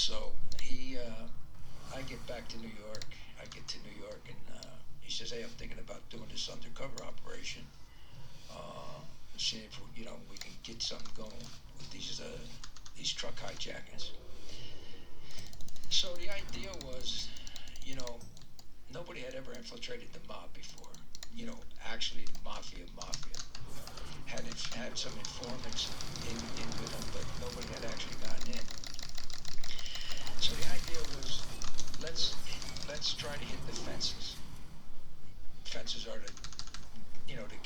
So I get back to New York. I get to New York, and he says, "Hey, I'm thinking about doing this undercover operation. Seeing if we can get something going with these truck hijackers." So the idea was, you know, nobody had ever infiltrated the mob before. Actually, the mafia had some informants in with them, but nobody had actually gotten in. So the idea was, let's try to hit the fences. Fences are the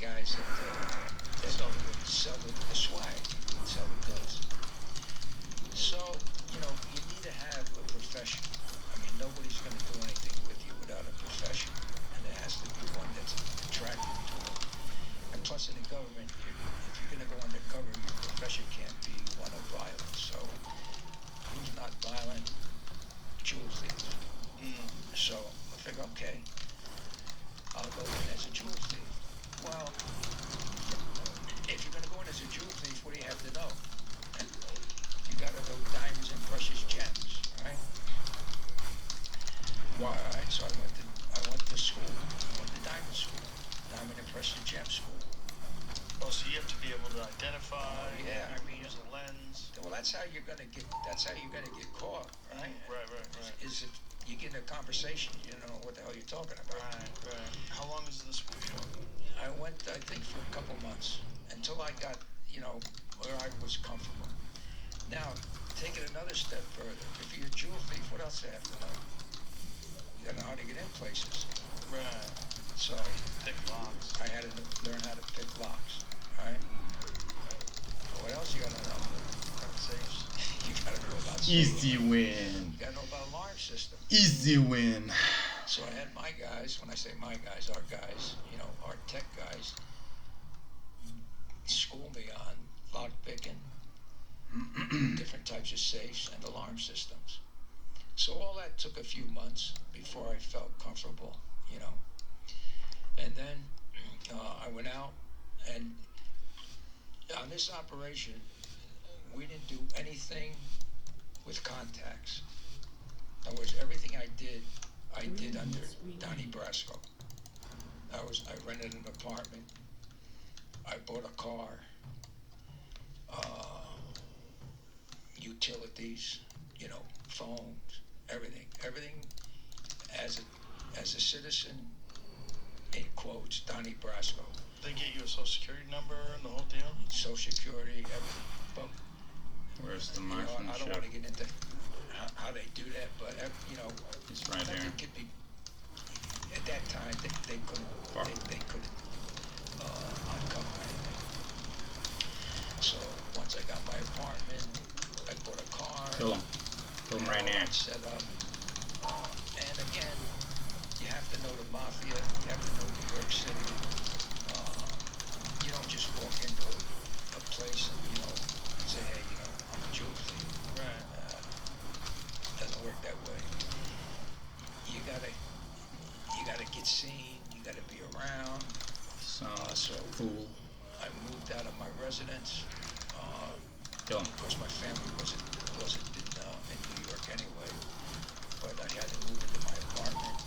guys that sell the swag, sell the goods. So you need to have a profession. I mean, nobody's going to do anything with you without a profession, and it has to be one that's attractive to them. And plus, in the government, if you're going to go undercover, your profession can't be one of violence. So who's not violent? Jewel thief. So I figure, okay, I'll go in as a jewel thief. Well, if you're going to go in as a jewel thief, what do you have to know? You got to know diamonds and precious gems, right? Wow. All right. So I went to school. I went to diamond school, diamond and precious gem school. Oh, so you have to be able to identify. Yeah, I mean, use a lens. Well, that's how you're gonna get caught, right? Right. Is if you get in a conversation, you don't know what the hell you're talking about. Right. How long is the school for? I went, I think, for a couple months until I got, where I was comfortable. Now, take it another step further. If you're a jewel thief, what else do you have to know? You gotta know how to get in places. Right. So Pick locks. I had to learn how to pick locks. Right? What else you gotta know? Safes. You gotta know about safes. Easy win. You gotta know about alarm system. Easy win. So I had my guys, when I say my guys, our guys, our tech guys, school me on lock picking, different types of safes, and alarm systems. So all that took a few months before I felt comfortable, And then I went out, and on this operation, we didn't do anything with contacts. In other words, everything I did under Donnie Brasco. I rented an apartment. I bought a car. Utilities, phones, everything as a citizen, in quotes, Donnie Brasco. They get you a social security number and the whole deal? Social security, everything. But where's the I don't marksmanship? want to get into how they do that, but It's right here. It could be, at that time they couldn't uncover anything. So once I got my apartment, I bought a car. Kill him. Kill him right now. Set up. And again, you have to know the mafia. You have to know New York City. You don't just walk into a place and say, hey, I'm a jewel thief. Right. Doesn't work that way. You gotta get seen. You gotta be around. So Cool. I moved out of my residence. Kill him. Of course, my family wasn't in New York anyway, but I had to move into my apartment.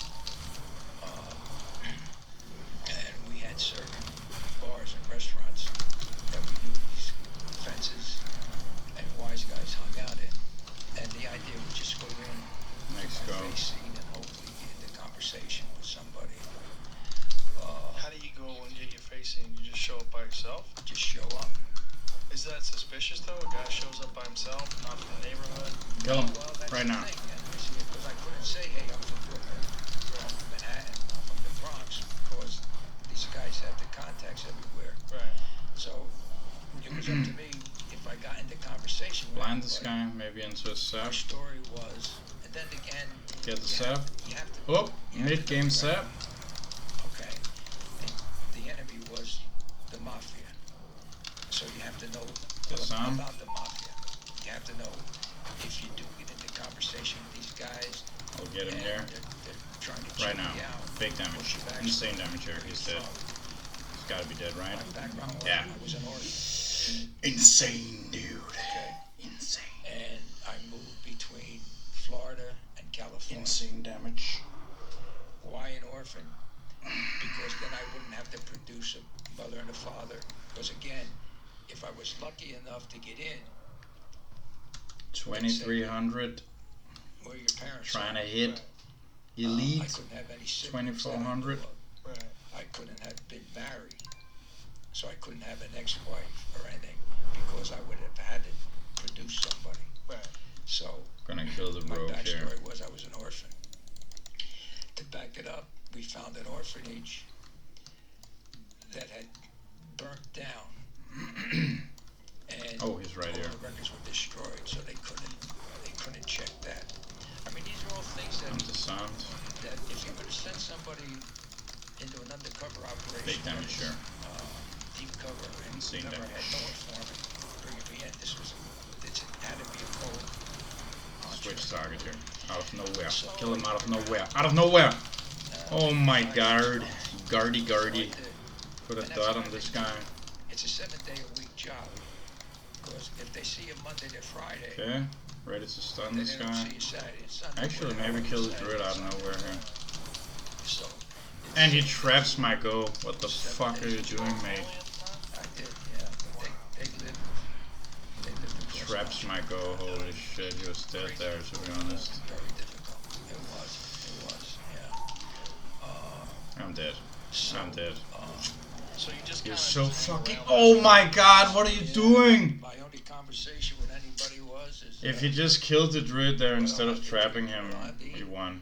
And we had certain bars and restaurants that we knew these fences and wise guys hung out in. And the idea was just go in, Next go. face scene, and hopefully get into conversation with somebody. How do you go and get your face in? You just show up by yourself? Just show up. Is that suspicious though? A guy shows up by himself, not from the neighborhood? Kill him. Well, that's Right the now. thing. Because I couldn't say, hey, I'm from Brooklyn, or I'm from Manhattan, I'm from the Bronx, because these guys have the contacts everywhere. Right. So it was up to me if I got into conversation with Blind this anybody. guy, maybe into a Our sep. story was, and then again, Get the sep. you have to. Oh, you have to mid-game know sep. Okay. And the enemy was the mafia. So you have to know about the mafia. You have to know if you do get into conversation with these guys. I'll get him here. They're trying to Right check now. me out. Big damage. Insane damage here. He's dead. He's gotta be dead, right? My background was Yeah. I was an orphan. Insane, dude. Okay. Insane. And I moved between Insane damage. Why an orphan? Because then I wouldn't have to produce a mother and a father. Because again, if I was lucky enough to get in, 2300. where your parents Trying to are, hit I elite. couldn't have any siblings that I knew 2400. of. Right. I couldn't have been married, so I couldn't have an ex-wife or anything because I would have had to produce somebody. Right. So Gonna kill the my rogue here. backstory was I was an orphan. To back it up, we found an orphanage that had burnt down, and Oh, he's right all here. the records were destroyed, so they couldn't check that. I mean, these are all things I'm disarmed. that if you're going to send somebody into an undercover operation, Big damage here. deep cover, and Insane never had damage. no informant bringing me in. It had to be a cold. Switch target here. Out of nowhere. Kill him out of nowhere. Out of nowhere! Oh my god. Guardy. Put a dot on this guy. It's a 7-day-a-week job. Because if they see you Monday to Friday, Okay. Ready to stun then this they don't guy. see you Saturday and Sunday. Actually, maybe kill the druid out of nowhere here. So, And he traps my go. What the fuck are you doing, mate? I did, yeah. They lived across Traps my go. Holy shit, he was dead there, to be honest. Very difficult. It was, yeah. I'm dead. I'm dead. So you just You're kinda so just hang fucking. around Oh with my them. god, what are you doing? My only conversation with anybody was is If you just killed the druid there instead of trapping him, you won.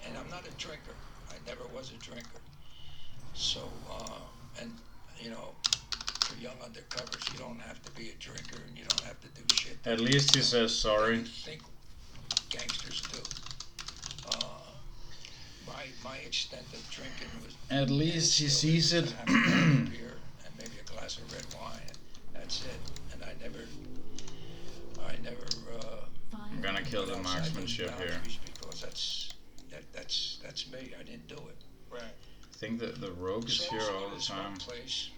and I'm not a drinker. I never was a drinker. So, and you know, for young undercovers, you don't have to be a drinker and you don't have to do shit. At least he says sorry. I think gangsters do. My extent of drinking was. At least he sees it. Have a glass of beer and maybe a glass of red wine. And that's it. And I never. I'm gonna kill the marksmanship here. Because that's me. I didn't do it. Right. I think that the rogue is here all the time. Place,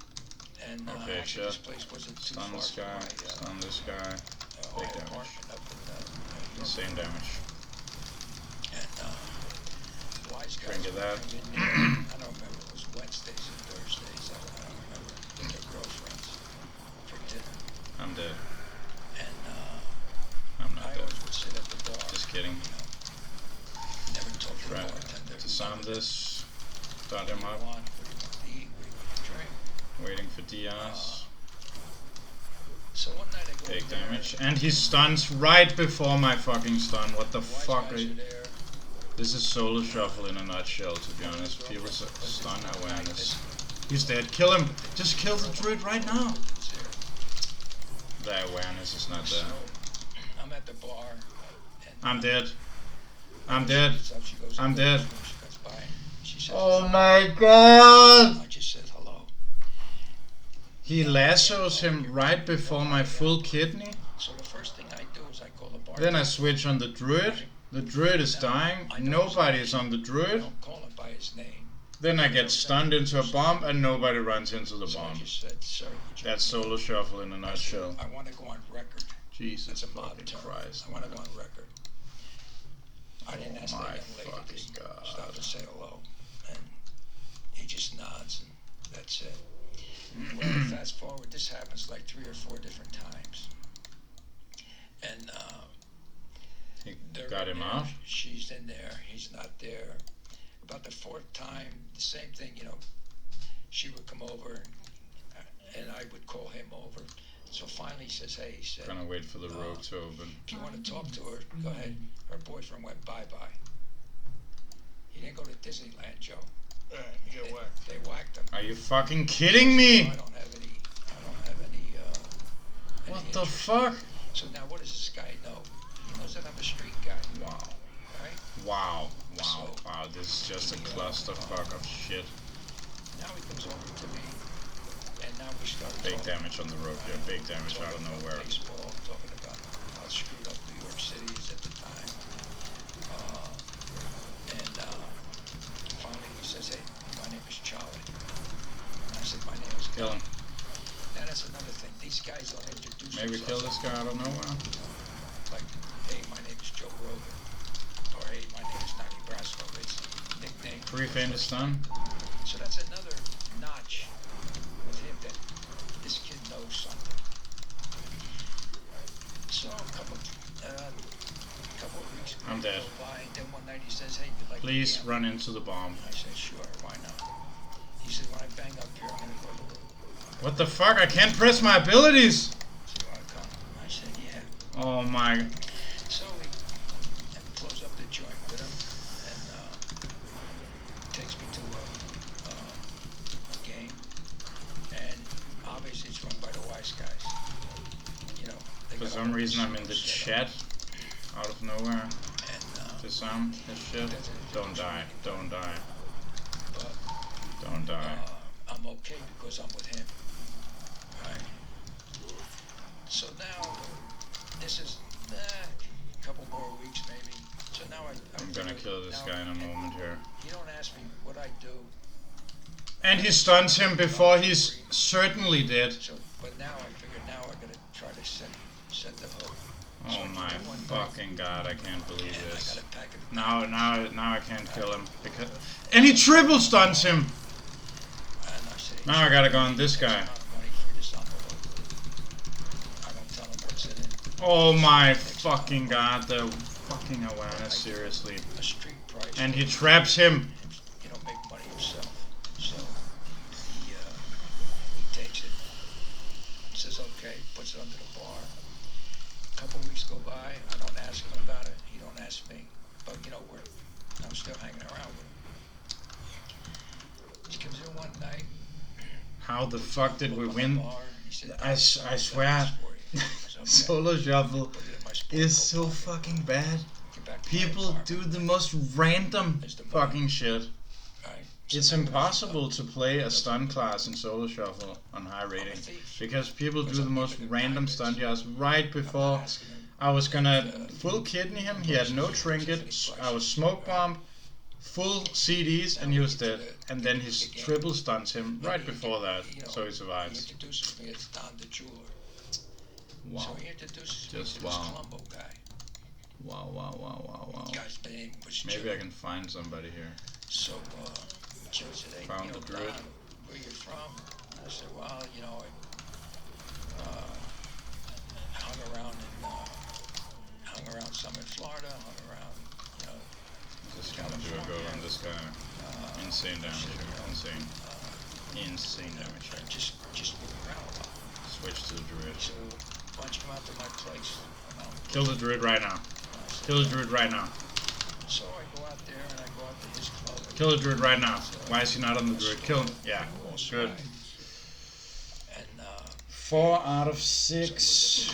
and Okay, actually this shit. place wasn't too Stun far this from guy. my, Stun this guy. Big damage. apartment up in, Same damage. and wise guys Drink of that. came in there. I don't remember. It was Wednesdays and Thursdays. I don't remember. With their girlfriends for dinner, I'm dead. and I'm I not dead. always would sit at the bar. Just kidding. Never talk to the Try bartender. to disarm this. Start him What up. do you want? What do you want to eat? What do you want to drink? Waiting for Diaz. So one night I go Big in there, damage. And he stuns right before my fucking stun. What the wise fuck are guys you? are there. This is solo shuffle in a nutshell, to be honest. People's stun awareness. He's dead. Kill him! Just kill the druid right now! The awareness is not So there. I'm at the bar. And I'm dead. I'm dead. She goes I'm up dead. to me, she comes by, she says, Oh my god! I just said hello. He lassos him right before my full kidney. So the first thing I do is I call the bar. Then I switch on the druid. The druid is dying. Nobody's on the I druid. don't call him by his name. Then I get stunned into a bomb and nobody runs into the So I bomb. just said, sir, would you That's solo shuffle in a I said, nutshell. I want to go on record. Jesus That's a mob fucking term. Christ. I want to go on record. I didn't ask my that young lady fucking to God. stop and say hello. And he just nods and that's it. Well, fast forward, this happens like 3 or 4 different times. And He they're got in him there, out. she's in there, he's not there. About the 4th time, the same thing, you know, she would come over and I would call him over. So finally he says, hey, he said, Gonna wait for the rogue to open. if you want to talk to her, go ahead. Her boyfriend went bye-bye. He didn't go to Disneyland, Joe. Right. You get whacked. They whacked him. Are you fucking kidding me? I don't have any, What any the interest. fuck? So now what does this guy know? He knows that I'm a street guy. Wow. Right? Wow. Wow. This is just a clusterfuck of shit. Now he comes over to me, and now we start Big talking. damage on the rogue here. Big damage out of nowhere. Baseball, talking about how screwed up New York City is at the time. And finally he says, hey, my name is Charlie. And I said, my name is Kill him. Now that's another thing. These guys don't introduce Maybe kill themselves. this guy out of nowhere. Like, hey, my name is Joe Rogan. Or hey, my name is 91 Pre-feint is done. So that's another notch with him that this kid knows something. So a couple of weeks I'm dead. go by, and then one night he says, "Hey, you'd like Please to run into the bomb. I said, "Sure, why not?" He said, "When I bang up here, I'm gonna go to the What the fuck? I can't press my abilities! So you wanna come?" I said, "Yeah." Oh my... So we close up the joint with him, and takes me to a game, and obviously it's run by the wise guys. You know, they For got some all reason this I'm in the set up, chat. Out of nowhere. and Disarm this shit. Don't die. Don't die. but Don't die. I'm okay because I'm with him. Right. So now this is a couple more weeks maybe. So now I'm gonna kill this guy in a moment here. You don't ask me what I do. And he stuns him before he's certainly dead. So, but now I figured now I gotta try to set the hook. Oh my fucking god! I can't believe And I this. gotta pack it. Now I can't kill him because and he triple stuns him. And I say, Now I gotta go on this guy. money for this envelope. I don't tell him what's in it. Oh my fucking god! The fucking awareness, seriously. A street price. And he traps him. You know, make money himself. So he takes it. Says okay, puts it under the bar. A couple weeks go by. I don't ask him about it. He don't ask me. But you know, I'm still hanging around with him. He comes in one night. How the fuck did we Look on win? the bar, he said, I swear, Solo Shuffle Put it in my sport is coat so pocket. fucking bad. Get back to my People apartment. do the most random fucking shit. Right. It's So impossible to play a stun class in Solo Shuffle on high rating because people do the most random stun jobs right before I was gonna full kidney him. He had no trinket. I was smoke bomb, full CDs, and he was dead. And then he triple stuns him right before that, so he He survives. introduces me as Don the Jeweler. Wow. So he introduces Just me to this wow. Columbo guy. Wow. Guy's name was Maybe Joe. I can find somebody here. So Joe said, "Hey, Found the druid. Don, where you from?" I said, "Well, you know, I hung around some in Florida, hung around, you know, Just gonna do a go on this guy. Insane damage here. Insane damage here. just move around a lot." Switch to the druid. So bunch him out to my place. Kill the druid right now. Kill the druid right now. So I go out there and I go out to his club. Kill the druid right now. Why is he not on the druid? Kill him. Yeah. Good. And 4 out of 6.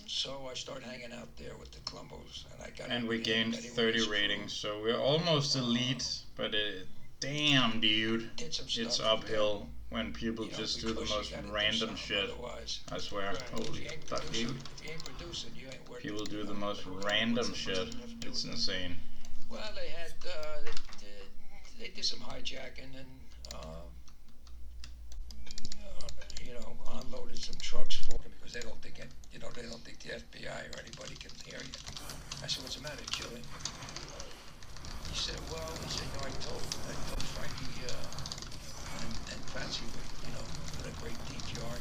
so I start hanging out there with the Columbos, and I got. And we gained 30 ratings, so we're almost elite. But damn, dude, it's uphill when people just do the most random shit. I swear. Holy fuck, dude. People do the most random shit. It's insane. Well, they had they did some hijacking and you know, unloaded some trucks for them because they don't think they don't think the FBI or anybody can hear you. I said, "What's the matter, killing?" He said, "Well," he said, "I told Frankie and Patsy, you know, what a great DTR.